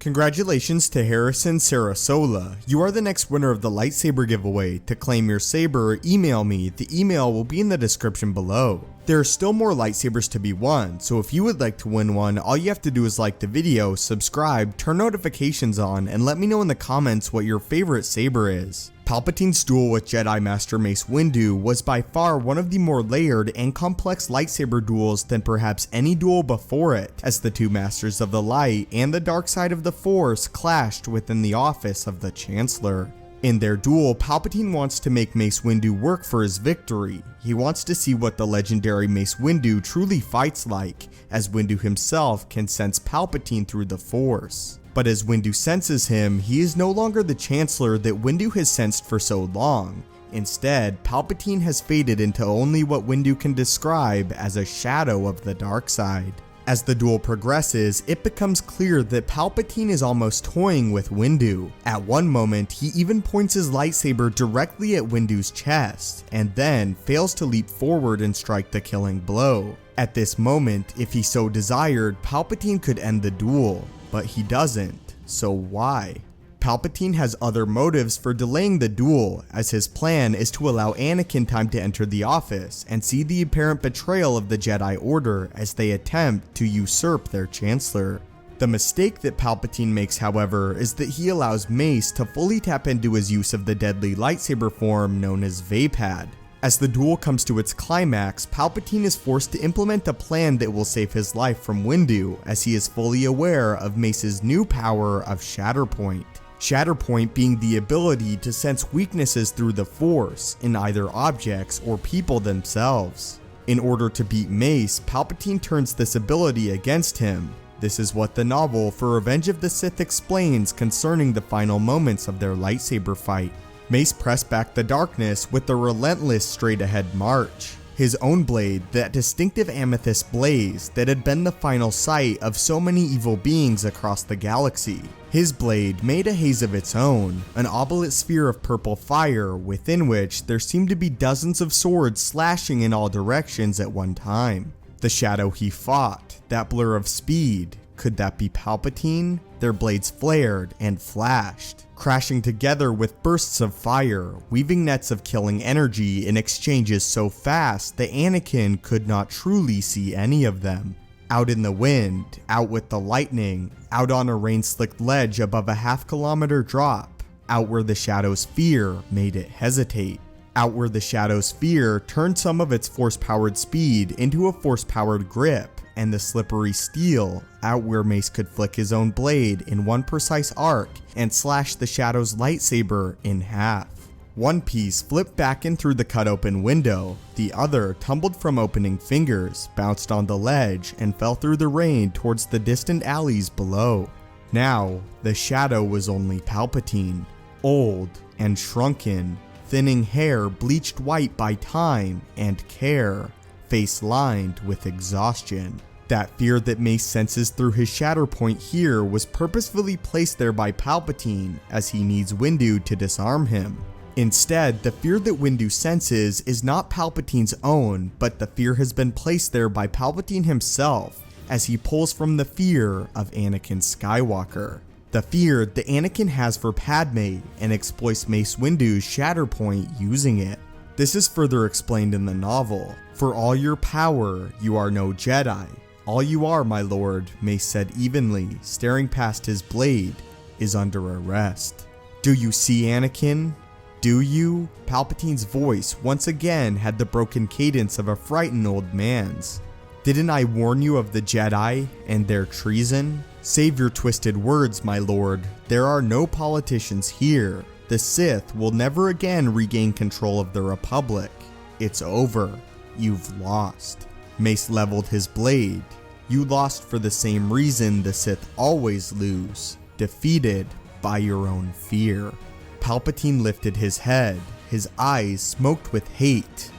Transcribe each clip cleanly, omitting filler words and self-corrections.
Congratulations to Harrison Sarasola. You are the next winner of the lightsaber giveaway. To claim your saber, email me. The email will be in the description below. There are still more lightsabers to be won, so if you would like to win one, all you have to do is like the video, subscribe, turn notifications on, and let me know in the comments what your favorite saber is. Palpatine's duel with Jedi Master Mace Windu was by far one of the more layered and complex lightsaber duels than perhaps any duel before it, as the two Masters of the Light and the dark side of the Force clashed within the office of the Chancellor. In their duel, Palpatine wants to make Mace Windu work for his victory. He wants to see what the legendary Mace Windu truly fights like, as Windu himself can sense Palpatine through the Force. But as Windu senses him, he is no longer the Chancellor that Windu has sensed for so long. Instead, Palpatine has faded into only what Windu can describe as a shadow of the dark side. As the duel progresses, it becomes clear that Palpatine is almost toying with Windu. At one moment, he even points his lightsaber directly at Windu's chest, and then fails to leap forward and strike the killing blow. At this moment, if he so desired, Palpatine could end the duel, but he doesn't, so why? Palpatine has other motives for delaying the duel, as his plan is to allow Anakin time to enter the office and see the apparent betrayal of the Jedi Order as they attempt to usurp their Chancellor. The mistake that Palpatine makes, however, is that he allows Mace to fully tap into his use of the deadly lightsaber form known as Vapad. As the duel comes to its climax, Palpatine is forced to implement a plan that will save his life from Windu, as he is fully aware of Mace's new power of Shatterpoint. Shatterpoint being the ability to sense weaknesses through the Force in either objects or people themselves. In order to beat Mace, Palpatine turns this ability against him. This is what the novel For Revenge of the Sith explains concerning the final moments of their lightsaber fight. Mace pressed back the darkness with a relentless straight-ahead march. His own blade, that distinctive amethyst blaze that had been the final sight of so many evil beings across the galaxy. His blade made a haze of its own, an oblate sphere of purple fire within which there seemed to be dozens of swords slashing in all directions at one time. The shadow he fought, that blur of speed, could that be Palpatine? Their blades flared and flashed, crashing together with bursts of fire, weaving nets of killing energy in exchanges so fast that Anakin could not truly see any of them. Out in the wind, out with the lightning, out on a rain-slicked ledge above a half-kilometer drop, out where the shadow's fear made it hesitate. Out where the shadow's fear turned some of its force-powered speed into a force-powered grip, and the slippery steel, out where Mace could flick his own blade in one precise arc and slash the shadow's lightsaber in half. One piece flipped back in through the cut-open window, the other tumbled from opening fingers, bounced on the ledge, and fell through the rain towards the distant alleys below. Now, the shadow was only Palpatine, old and shrunken, thinning hair bleached white by time and care, face lined with exhaustion. That fear that Mace senses through his Shatterpoint here was purposefully placed there by Palpatine, as he needs Windu to disarm him. Instead, the fear that Windu senses is not Palpatine's own, but the fear has been placed there by Palpatine himself, as he pulls from the fear of Anakin Skywalker. The fear that Anakin has for Padme and exploits Mace Windu's Shatterpoint using it. This is further explained in the novel. For all your power, you are no Jedi. All you are, my lord, Mace said evenly, staring past his blade, is under arrest. Do you see, Anakin? Do you? Palpatine's voice once again had the broken cadence of a frightened old man's. Didn't I warn you of the Jedi and their treason? Save your twisted words, my lord. There are no politicians here. The Sith will never again regain control of the Republic. It's over. You've lost. Mace leveled his blade. You lost for the same reason the Sith always lose, defeated by your own fear. Palpatine lifted his head, his eyes smoked with hate.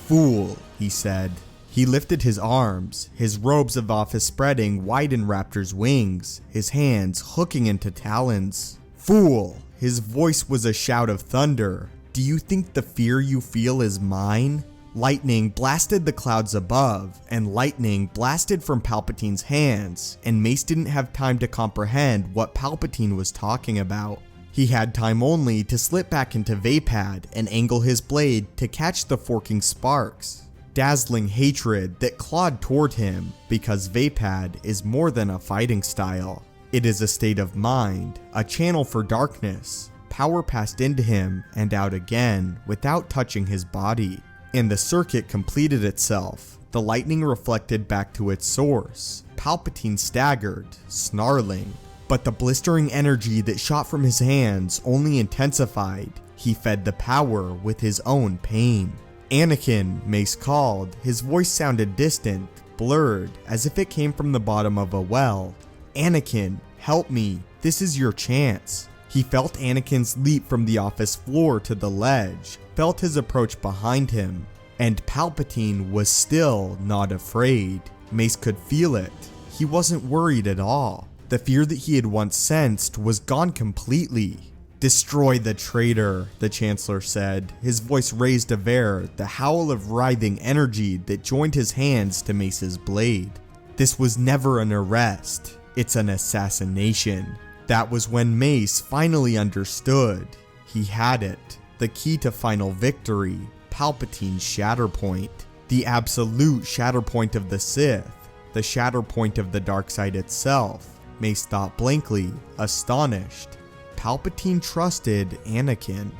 Fool, he said. He lifted his arms, his robes of office spreading wide in raptor's wings, his hands hooking into talons. Fool, his voice was a shout of thunder. Do you think the fear you feel is mine? Lightning blasted the clouds above, and lightning blasted from Palpatine's hands, and Mace didn't have time to comprehend what Palpatine was talking about. He had time only to slip back into Vaapad and angle his blade to catch the forking sparks. Dazzling hatred that clawed toward him, because Vaapad is more than a fighting style. It is a state of mind, a channel for darkness. Power passed into him and out again without touching his body. And the circuit completed itself. The lightning reflected back to its source. Palpatine staggered, snarling. But the blistering energy that shot from his hands only intensified. He fed the power with his own pain. "Anakin," Mace called. His voice sounded distant, blurred, as if it came from the bottom of a well. "Anakin, help me. This is your chance." He felt Anakin's leap from the office floor to the ledge, felt his approach behind him, and Palpatine was still not afraid. Mace could feel it. He wasn't worried at all. The fear that he had once sensed was gone completely. "Destroy the traitor," the Chancellor said, his voice raised to bear the howl of writhing energy that joined his hands to Mace's blade. "This was never an arrest. It's an assassination." That was when Mace finally understood. He had it. The key to final victory. Palpatine's Shatterpoint. The absolute Shatterpoint of the Sith. The Shatterpoint of the dark side itself. Mace thought blankly, astonished. Palpatine trusted Anakin.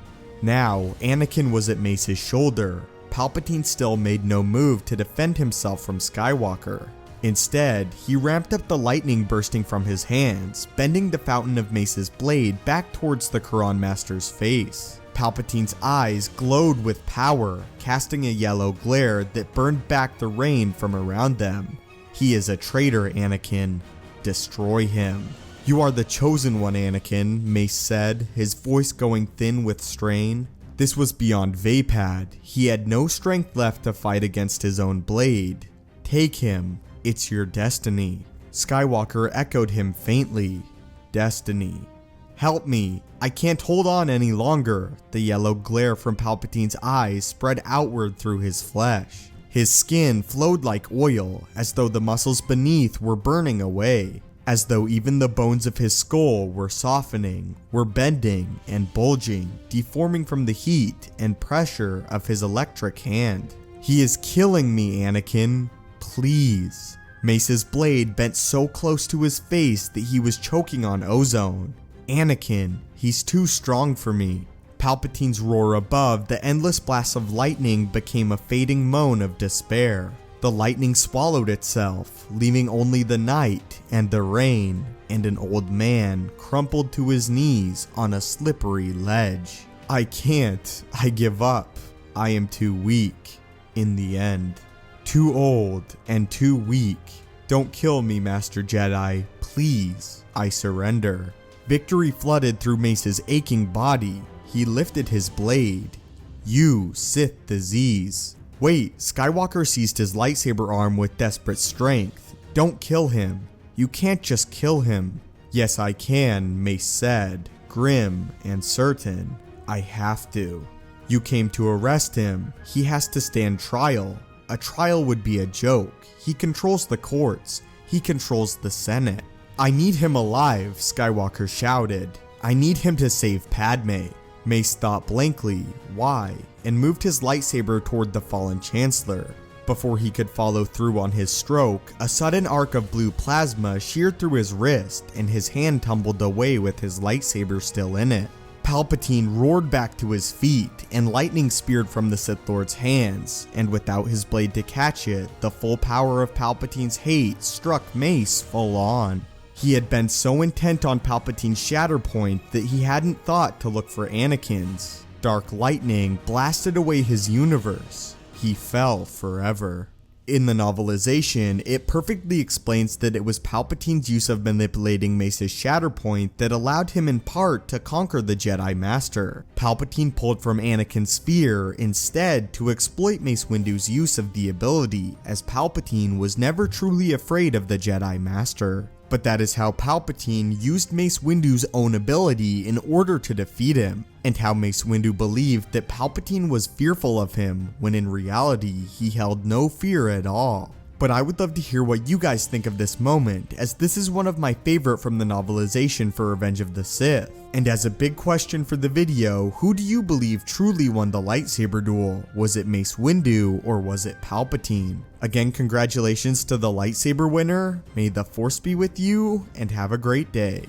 Now, Anakin was at Mace's shoulder. Palpatine still made no move to defend himself from Skywalker. Instead, he ramped up the lightning bursting from his hands, bending the fountain of Mace's blade back towards the Quran Master's face. Palpatine's eyes glowed with power, casting a yellow glare that burned back the rain from around them. "He is a traitor, Anakin. Destroy him." "You are the chosen one, Anakin," Mace said, his voice going thin with strain. This was beyond Vaapad. He had no strength left to fight against his own blade. "Take him. It's your destiny." Skywalker echoed him faintly. "Destiny. Help me. I can't hold on any longer." The yellow glare from Palpatine's eyes spread outward through his flesh. His skin flowed like oil, as though the muscles beneath were burning away. As though even the bones of his skull were softening, were bending and bulging, deforming from the heat and pressure of his electric hand. "He is killing me, Anakin. Please." Mace's blade bent so close to his face that he was choking on ozone. "Anakin, he's too strong for me." Palpatine's roar above the endless blasts of lightning became a fading moan of despair. The lightning swallowed itself, leaving only the night and the rain, and an old man crumpled to his knees on a slippery ledge. "I can't. I give up. I am too weak. In the end. Too old and too weak. Don't kill me, Master Jedi. Please. I surrender." Victory flooded through Mace's aching body. He lifted his blade. "You, Sith disease." Wait, Skywalker seized his lightsaber arm with desperate strength. "Don't kill him. You can't just kill him." "Yes, I can," Mace said, grim and certain. "I have to. You came to arrest him. He has to stand trial. A trial would be a joke. He controls the courts. He controls the Senate." "I need him alive," Skywalker shouted. "I need him to save Padme." Mace thought blankly, why, and moved his lightsaber toward the fallen Chancellor. Before he could follow through on his stroke, a sudden arc of blue plasma sheared through his wrist, and his hand tumbled away with his lightsaber still in it. Palpatine roared back to his feet, and lightning speared from the Sith Lord's hands, and without his blade to catch it, the full power of Palpatine's hate struck Mace full on. He had been so intent on Palpatine's Shatterpoint that he hadn't thought to look for Anakin's. Dark lightning blasted away his universe. He fell forever. In the novelization, it perfectly explains that it was Palpatine's use of manipulating Mace's Shatterpoint that allowed him in part to conquer the Jedi Master. Palpatine pulled from Anakin's fear instead to exploit Mace Windu's use of the ability, as Palpatine was never truly afraid of the Jedi Master. But that is how Palpatine used Mace Windu's own ability in order to defeat him, and how Mace Windu believed that Palpatine was fearful of him when in reality he held no fear at all. But I would love to hear what you guys think of this moment, as this is one of my favorite from the novelization for Revenge of the Sith. And as a big question for the video, who do you believe truly won the lightsaber duel? Was it Mace Windu or was it Palpatine? Again, congratulations to the lightsaber winner, may the Force be with you, and have a great day.